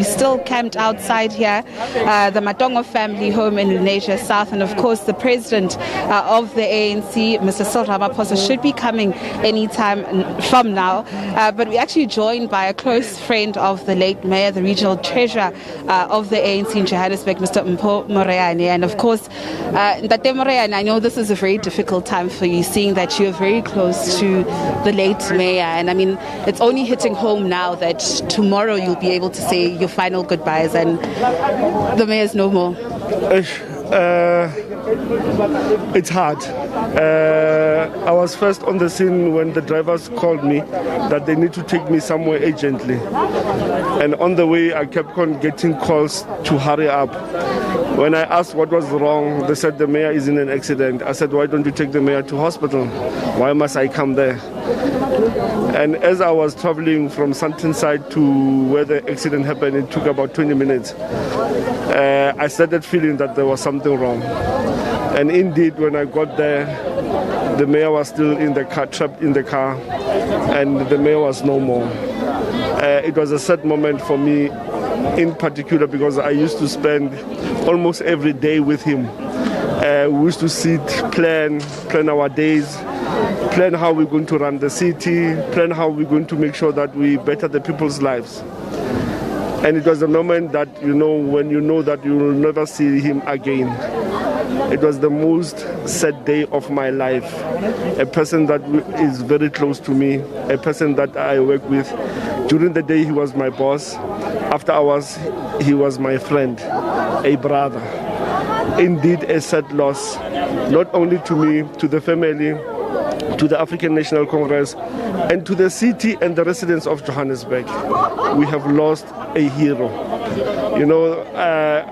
We still camped outside here, the Matongo family home in Lenasis South, and of course the president of the ANC, Mr. Cyril Ramaphsoa, should be coming anytime from now. But we're actually joined by a close friend of the late mayor, the regional treasurer of the ANC in Johannesburg, Mr. Mpho Moerane. And of course, Mpho Moerane, I know this is a very difficult time for you, seeing that you're very close to the late mayor. And I mean, it's only hitting home now that tomorrow you'll be able to say your final goodbyes and the mayor's no more. It's hard. I was first on the scene when the drivers called me that they need to take me somewhere urgently. And on the way, I kept on getting calls to hurry up. When I asked what was wrong, they said the mayor is in an accident. I said, why don't you take the mayor to hospital? Why must I come there? And as I was traveling from Side to where the accident happened, it took about 20 minutes. I started feeling that there was something wrong. And indeed, when I got there, the mayor was still in the car, trapped in the car, and the mayor was no more. It was a sad moment for me in particular because I used to spend almost every day with him. We used to sit, plan our days, plan how we're going to run the city, plan how we're going to make sure that we better the people's lives. And it was a moment that, you know, when you know that you will never see him again. It was the most sad day of my life. A person that is very close to me, a person that I work with. During the day, he was my boss. After hours, he was my friend, a brother. Indeed, a sad loss, not only to me, to the family, to the African National Congress, and to the city and the residents of Johannesburg. We have lost a hero. You know,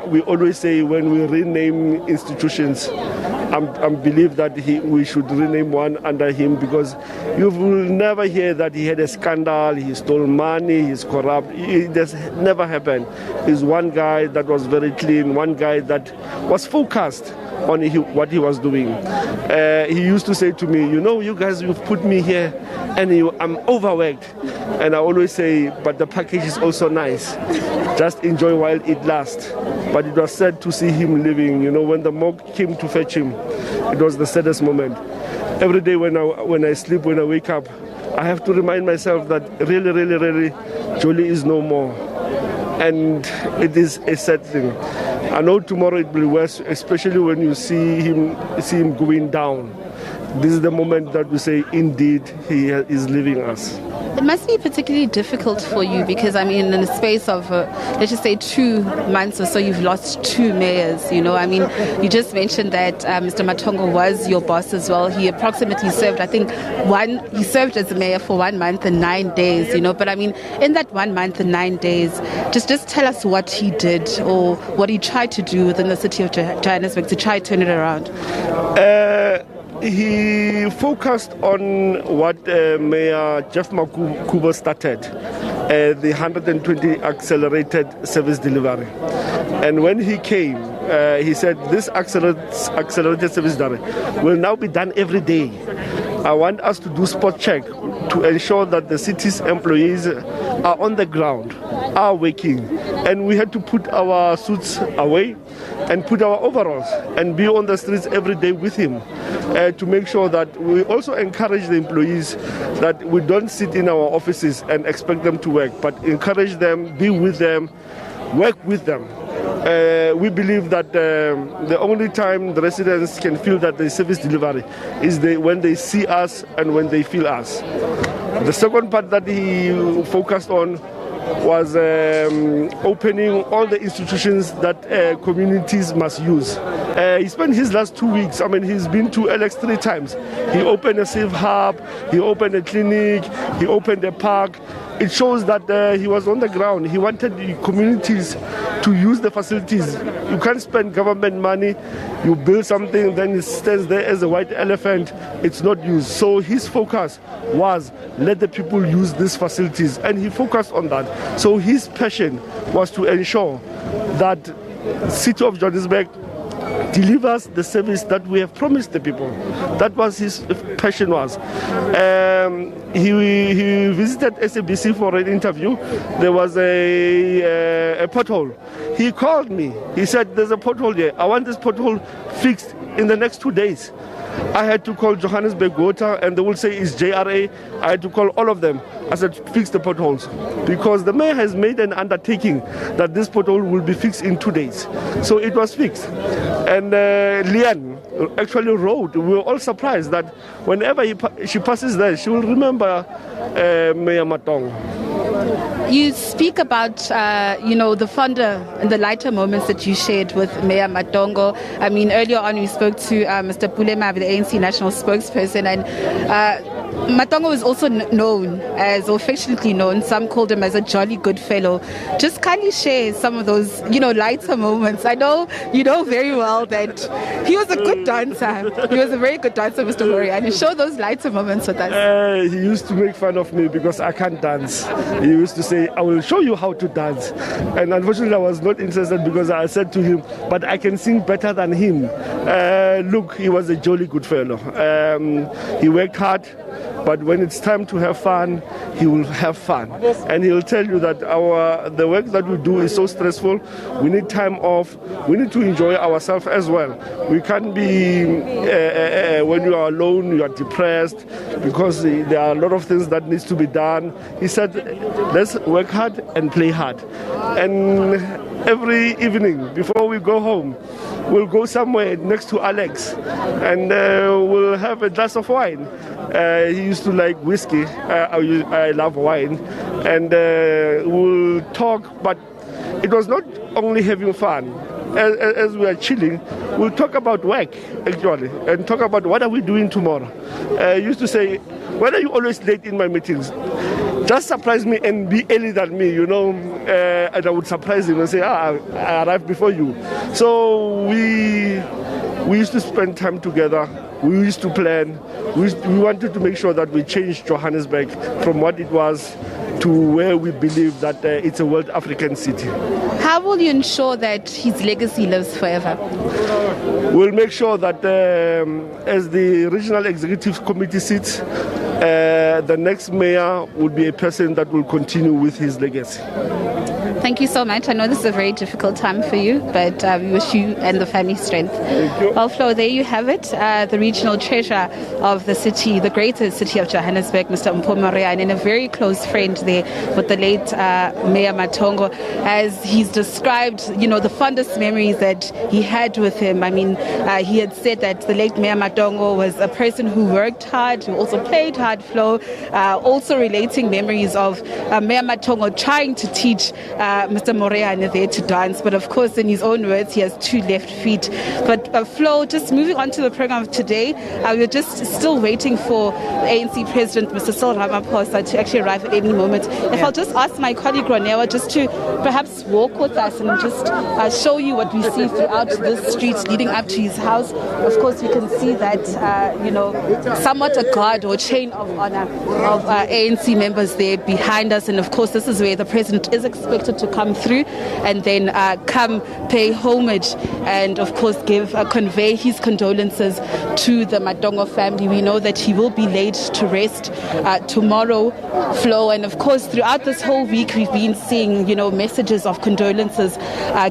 we always say when we rename institutions, I believe that we should rename one under him, because you will never hear that he had a scandal, he stole money, he's corrupt. It has never happened. He's one guy that was very clean, one guy that was focused on what he was doing. He used to say to me, you know, you guys, you've put me here and I'm overworked. And I always say, but the package is also nice. Just enjoy while it lasts. But it was sad to see him leaving. You know, when the mob came to fetch him, it was the saddest moment. Every day when I sleep, when I wake up, I have to remind myself that really, Jolie is no more. And it is a sad thing. I know tomorrow it will be worse, especially when you see him going down. This is the moment that we say, indeed, he is leaving us. It must be particularly difficult for you because, I mean, in the space of, let's just say 2 months or so, you've lost 2 mayors, you know. I mean, you just mentioned that Mr. Matongo was your boss as well. He approximately served, I think, he served as a mayor for 1 month and 9 days, you know. But, I mean, in that 1 month and 9 days, just tell us what he did or what he tried to do within the city of Johannesburg to try to turn it around. He focused on what Mayor Jeff Makubo started, the 120 accelerated service delivery. And when he came, he said this accelerated service delivery will now be done every day. I want us to do spot check to ensure that the city's employees are on the ground, are working. And we had to put our suits away and put our overalls and be on the streets every day with him to make sure that we also encourage the employees that we don't sit in our offices and expect them to work, but encourage them, be with them, work with them. We believe that the only time the residents can feel that the service delivery is when they see us and when they feel us. The second part that he focused on was opening all the institutions that communities must use. He spent his last 2 weeks, I mean, he's been to LX 3 times. He opened a safe hub, he opened a clinic, he opened a park. It shows that he was on the ground. He wanted the communities to use the facilities. You can't spend government money, you build something, then it stands there as a white elephant, it's not used. So his focus was let the people use these facilities, and he focused on that. So his passion was to ensure that the city of Johannesburg delivers the service that we have promised the people. That was his passion was. He visited SABC for an interview. There was a pothole. He called me. He said, there's a pothole here. I want this pothole fixed in the next 2 days. I had to call Johannesburg Water, and they will say it's JRA. I had to call all of them. I said, fix the potholes. Because the mayor has made an undertaking that this pothole will be fixed in 2 days. So it was fixed. And Leanne actually wrote, we were all surprised that whenever she passes there, she will remember Mayor Matongo. You speak about, the fonder and the lighter moments that you shared with Mayor Matongo. I mean, earlier on we spoke to Mr. Pulema, the ANC national spokesperson, and Matongo is also known as, or affectionately known, some called him as a jolly good fellow. Just kindly share some of those, lighter moments. I know you know very well that he was a good dancer. He was a very good dancer, Mr. Moerane. Show those lighter moments with us. He used to make fun of me because I can't dance. He used to say, I will show you how to dance. And unfortunately, I was not interested because I said to him, but I can sing better than him. Look, he was a jolly good fellow. He worked hard. But when it's time to have fun, he will have fun. And he'll tell you that the work that we do is so stressful. We need time off. We need to enjoy ourselves as well. We can't be, when you are alone, you are depressed, because there are a lot of things that needs to be done. He said, let's work hard and play hard. And every evening, before we go home, we'll go somewhere next to Alex and we'll have a glass of wine. He used to like whiskey. I love wine. And we'll talk, but it was not only having fun. As we are chilling, we'll talk about work, actually, and talk about what are we doing tomorrow. He used to say, why are you always late in my meetings? Just surprise me and be early than me, and I would surprise him and say, I arrived before you. So we used to spend time together. We used to plan. We wanted to make sure that we changed Johannesburg from what it was to where we believe that it's a world African city. How will you ensure that his legacy lives forever? We'll make sure that as the regional executive committee sits, the next mayor will be a person that will continue with his legacy. Thank you so much. I know this is a very difficult time for you, but we wish you and the family strength. Thank you. Well, Flo, there you have it. The regional treasurer of the city, the greater city of Johannesburg, Mr. Mpho Moerane, and a very close friend there with the late Mayor Matongo, as he's described, the fondest memories that he had with him. I mean, he had said that the late Mayor Matongo was a person who worked hard, who also played hard, Flo, also relating memories of Mayor Matongo trying to teach Mr. Moerane there to dance, but of course, in his own words, he has 2 left feet. But Flo, just moving on to the program of today, we're just still waiting for the ANC President, Mr. Cyril Ramaphsoa, to actually arrive at any moment. If I'll just ask my colleague Ronewa just to perhaps walk with us and just show you what we see throughout this street leading up to his house. Of course, we can see that, somewhat a guard or chain of honor of ANC members there behind us. And of course, this is where the President is expected to come through and then come pay homage and of course convey his condolences to the Matongo family. We know that he will be laid to rest tomorrow, Flo, and of course throughout this whole week we've been seeing messages of condolences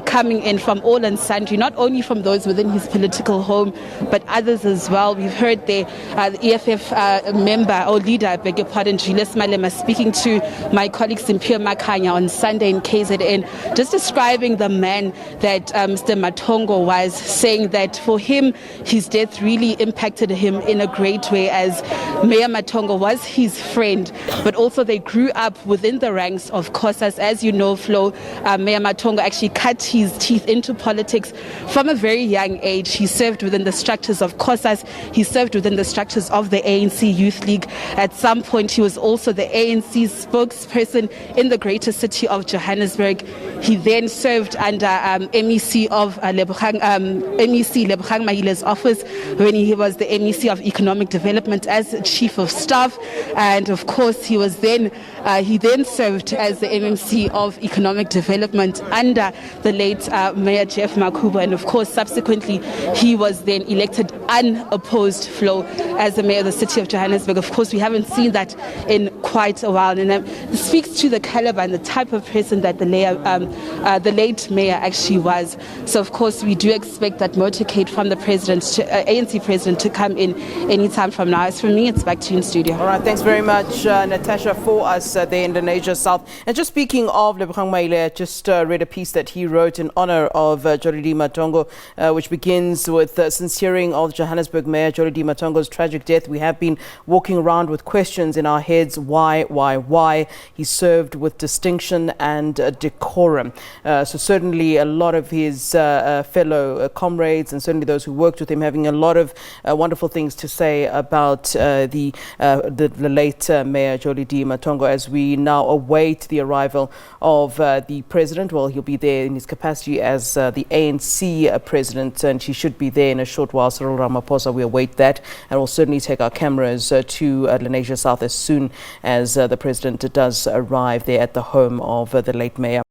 coming in from all and sundry, not only from those within his political home but others as well. We've heard the EFF member or leader, I beg your pardon, Julius Malema, speaking to my colleague Mpho Moerane on Sunday in KZN, just describing the man that Mr. Matongo was, saying that for him, his death really impacted him in a great way, as Mayor Matongo was his friend, but also they grew up within the ranks of COSAS. As you know, Flo, Mayor Matongo actually cut his teeth into politics from a very young age. He served within the structures of COSAS. He served within the structures of the ANC Youth League. At some point, he was also the ANC spokesperson in the greater city of Johannesburg. Johannesburg. He then served under MEC of MEC Lebogang Mahile's office when he was the MEC of Economic Development as Chief of Staff, and of course he then served as the MMC of Economic Development under the late Mayor Jeff Makubo, and of course subsequently he was then elected unopposed flow as the mayor of the city of Johannesburg. Of course, we haven't seen that in quite a while, and it speaks to the caliber and the type of person that the late mayor actually was. So of course we do expect that motorcade from the ANC president to come in anytime from now. As for me, it's back to you in studio. All right, thanks very much, Natasha, for us there in Lenasia South. And just speaking of Lebogang Maile, I just read a piece that he wrote in honor of Jolidee Matongo, which begins with sincerring of Johannesburg Mayor Jolidee Matongo's tragic death. We have been walking around with questions in our heads. Why? He served with distinction and decorum. So certainly a lot of his fellow comrades and certainly those who worked with him having a lot of wonderful things to say about the late Mayor Jolidee Matongo, as we now await the arrival of the president. Well, he'll be there in his capacity as the ANC president, and he should be there in a short while. Cyril Ramaphsoa, we await that, and we'll certainly take our cameras to Lenasia South as soon as the president does arrive there at the home of the late mayor.